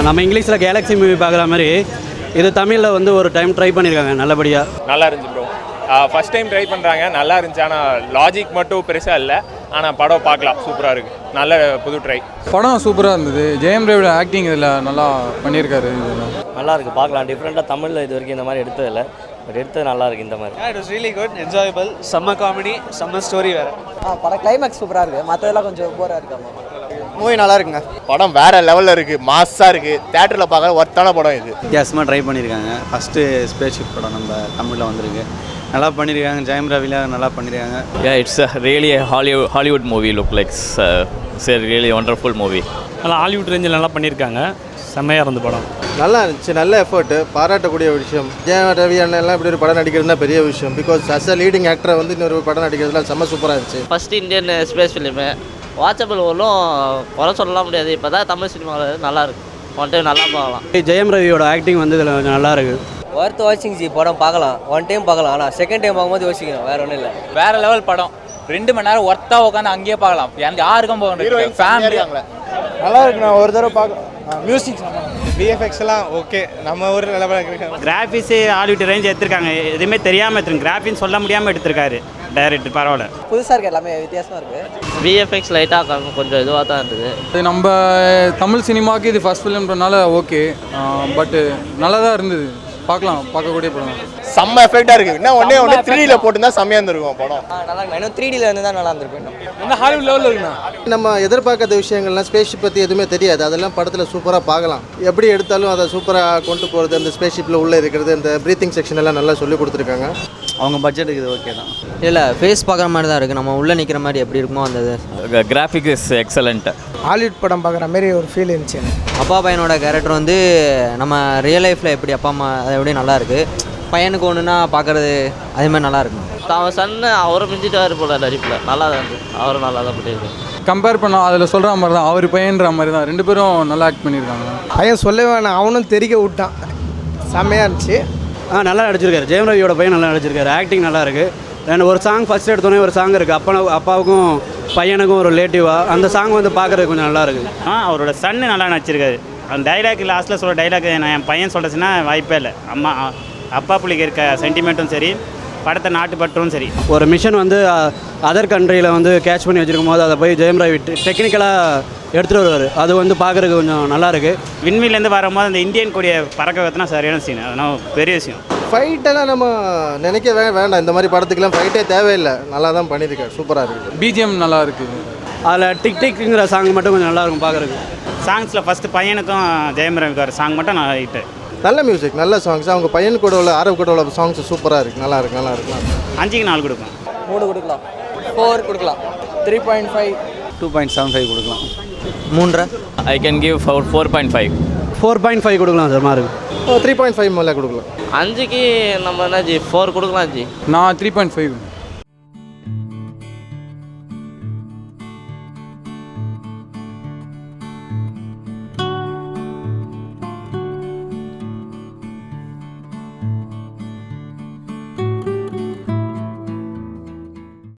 நம்ம இங்கிலீஷில் Galaxy movie பார்க்குற மாதிரி இது தமிழில் வந்து ஒரு டைம் ட்ரை பண்ணியிருக்காங்க நல்லபடியாக. நல்லா இருந்துச்சு ப்ரோ. ஃபஸ்ட் டைம் ட்ரை பண்ணுறாங்க, நல்லா இருந்துச்சு. ஆனால் லாஜிக் மட்டும் பெருசாக இல்லை. ஆனால் படம் பார்க்கலாம், சூப்பராக இருக்குது. நல்ல புது ட்ரை. படம் சூப்பராக இருந்தது. ஜெயம் ரவியோட ஆக்டிங் இதில் நல்லா பண்ணியிருக்காரு. இதெல்லாம் நல்லா இருக்குது, பார்க்கலாம். டிஃப்ரெண்ட்டாக தமிழில் இது வரைக்கும் இந்த மாதிரி எடுத்ததில்லை, பட் எடுத்தது நல்லா இருக்குது இந்த மாதிரி. It was really good, enjoyable, செம்ம காமெடி, செம்ம ஸ்டோரி வேறு. படம் கிளைமேக்ஸ் சூப்பராக இருக்குது, மற்றதெல்லாம் கொஞ்சம் போராக இருக்காமா. மூவி நல்லா இருக்குங்க. படம் வேறு லெவலில் இருக்குது, மாஸாக இருக்குது. தேட்டரில் பார்க்க ஒர்த்தான படம் இது. வித்தியாசமாக ட்ரை பண்ணியிருக்காங்க. ஃபஸ்ட்டு ஸ்பேஸ்ஷிப் படம் நம்ம தமிழில் வந்திருக்கு, நல்லா பண்ணியிருக்காங்க. ஜெயம் ரவில நல்லா பண்ணியிருக்காங்க. It's a really a Hollywood movie. Look like it's a really wonderful movie. நல்லா ஹாலிவுட் ரேஞ்சில் நல்லா பண்ணியிருக்காங்க. செம்மையாக இருந்த படம். நல்லா இருந்துச்சு, நல்ல எஃபர்ட்டு, பாராட்டக்கூடிய ஒரு விஷயம். ஜெயம் ரவி அண்ணெல்லாம் இப்படி ஒரு படம் நடிக்கிறதுனா பெரிய விஷயம். பிகாஸ் அஸ் அ லீடிங் ஆக்டரை வந்து இன்னொரு படம் நடிக்கிறதுலாம் செம்ம சூப்பராக இருந்துச்சு. First Indian space film watchable ஒன்றும் குறை சொல்லலாம் முடியாது. இப்போ தான் தமிழ் சினிமாவில் நல்லா இருக்குது, ஒன் டைம் நல்லா பார்க்கலாம். ஜெயம் ரவியோட ஆக்டிங் வந்து இதில் கொஞ்சம் நல்லா இருக்குது. ஒர்த் வாட்சிங் ஜி, படம் பார்க்கலாம், ஒன் டைம் பார்க்கலாம். ஆனால் செகண்ட் டைம் பார்க்கும்போது யோசிக்கணும், வேறு ஒன்றும் இல்லை. வேறு லெவல் படம். 2 மணி நேரம் ஒர்த்தாக உட்காந்து அங்கேயே பார்க்கலாம். யாருக்கும் போக ஃபேமிலி நல்லா இருக்குண்ணா, ஒரு தடவை பார்க்க. மியூசிக் விஎஃப்எக்ஸ் எல்லாம் ஓகே, நம்ம ஊர் லெவலில் இருக்கு. கிராஃபிக்ஸு ஹாலிவுட் ரேஞ்ச் எடுத்திருக்காங்க. எதுவுமே தெரியாமல் எடுத்துருக்கு, கிராஃபிக்ஸ் சொல்ல முடியாமல் எடுத்திருக்காரு டைரக்டர். பரவாயில்ல, புதுசாக இருக்குது, எல்லாமே வித்தியாசமாக இருக்குது. விஎஃப்எக்ஸ் லைட்டாக கொஞ்சம் இதுவாக தான் இருந்தது. இது நம்ம தமிழ் சினிமாவுக்கு இது ஃபஸ்ட் ஃபிலிம்ன்றனால ஓகே, பட்டு நல்லா தான் இருந்தது. பார்க்கலாம், பார்க்கக்கூடிய படம். செம்ம எஃபெக்டாக இருக்குது. இன்னும் ஒன்றே 3Dயில் போட்டுருந்தா செம்மையாக இருந்திருக்கும் படம். நல்லா இருக்கு, இன்னும் 3Dயில் இருந்து தான் நல்லா இருந்திருக்கும். இன்னும் ஹாலிவுட் லெவலில் இருக்குண்ணா. நம்ம எதிர்பார்க்காத விஷயங்கள்லாம் ஸ்பேஸ்ஷிப் பற்றி எதுவுமே தெரியாது, அதெல்லாம் படத்தில் சூப்பராக பார்க்கலாம். எப்படி எடுத்தாலும் அதை சூப்பராக கொண்டு போகிறது, அந்த ஸ்பேஸ்ஷிப்பில் உள்ளே இருக்கிறது, அந்த ப்ரீத்திங் செக்ஷன் எல்லாம் நல்லா சொல்லி கொடுத்துருக்காங்க. அவங்க பட்ஜெட்டுக்கு இது ஓகே தான். இல்லை, ஃபேஸ் பார்க்குற மாதிரி தான் இருக்குது, நம்ம உள்ளே நிற்கிற மாதிரி எப்படி இருக்குமோ அந்த இது. Graphic is excellent. ஹாலிவுட் படம் பார்க்குற மாதிரி ஒரு ஃபீல் இருந்துச்சு. அப்பா பையனோட கேரக்டர் வந்து நம்ம ரியல் லைஃப்பில் எப்படி அப்பா அம்மா அதை எப்படி நல்லா இருக்குது, பையனுக்கு ஒன்றுனா பார்க்குறது அதே மாதிரி நல்லா இருக்கும். அவன் சன்னு அவரை மிஞ்சிட்டாரு போல நடிப்பில், நல்லா தான் இருந்துச்சு. அவரும் நல்லா தான் பண்ணியிருக்காரு. கம்பேர் பண்ணால் அதில் சொல்கிற மாதிரி தான், அவர் பையன்ற மாதிரி தான். 2 பேரும் நல்லா ஆக்ட் பண்ணியிருக்காங்க. பையன் சொல்ல வேணாம், அவனும் தெரிக்க விட்டான், செம்மையாக இருந்துச்சு. நல்லா நடிச்சிருக்காரு. ஜெயம் ரவியோட பையன் நல்லா நடிச்சிருக்காரு. ஆக்டிங் நல்லா இருக்குது. ரெண்டு ஒரு சாங் ஃபஸ்ட் எடுத்தோடனே ஒரு சாங் இருக்குது, அப்பாவுக்கும் பையனுக்கும் ஒரு ரிலேட்டிவாக. அந்த சாங் வந்து பார்க்குறது கொஞ்சம் நல்லா இருக்குது. அவரோட சன்னு நல்லா நடிச்சிருக்காரு. அந்த டைலாக் லாஸ்ட்டில் சொல்கிற டைலாக் நான் என் பையன் சொல்கிறச்சுன்னா வாய்ப்பே இல்லை. அப்பா பிள்ளைக்கு இருக்க சென்டிமெண்ட்டும் சரி, படத்தை நாட்டுப்பற்றும் சரி. ஒரு மிஷன் வந்து அதர் கண்ட்ரியில் வந்து கேட்ச் பண்ணி வச்சுருக்கும் போது அதை போய் ஜெயம் ரவி டெக்னிக்கலாக எடுத்துகிட்டு வருவார். அது வந்து பார்க்குறதுக்கு கொஞ்சம் நல்லா இருக்குது. விண்வெளிலேருந்து வரும்போது அந்த இந்தியன் கொடியை பறக்க வைத்தினா சரியான சீன், அதனால் பெரிய விஷயம். ஃபைட்டெல்லாம் நம்ம நினைக்க வேண்டாம், இந்த மாதிரி படத்துக்கெல்லாம் ஃபைட்டே தேவையில்லை, நல்லா தான் பண்ணியிருக்காரு, சூப்பராக இருக்குது. பிஜிஎம் நல்லா இருக்குது. அதில் டிக் டிக்குங்கிற சாங் மட்டும் கொஞ்சம் நல்லாயிருக்கும் பார்க்குறதுக்கு. சாங்ஸில் ஃபஸ்ட்டு பையனுக்கும் ஜெயம் ரவிக்கார் சாங் மட்டும் நான் ஹிட்டு. நல்ல மியூசிக், நல்ல சாங்ஸ். அவங்க பையன் கூட உள்ள ஆரவ் கூட உள்ள சாங்ஸ் சூப்பராக இருக்குது, நல்லா இருக்குது, நல்லா இருக்கு. 5க்கு 4 கொடுப்பேன். 3 கொடுக்கலாம், 4 கொடுக்கலாம், 3.5, 2.75 கொடுக்கலாம். 3. I can give 4.5. 4.5 கொடுக்கலாம் சார். மாறு 3.5 மேலே கொடுக்கலாம். 5க்கு நம்ம என்ன ஜி 4 கொடுக்கலாம் ஜி. நான் 3.5.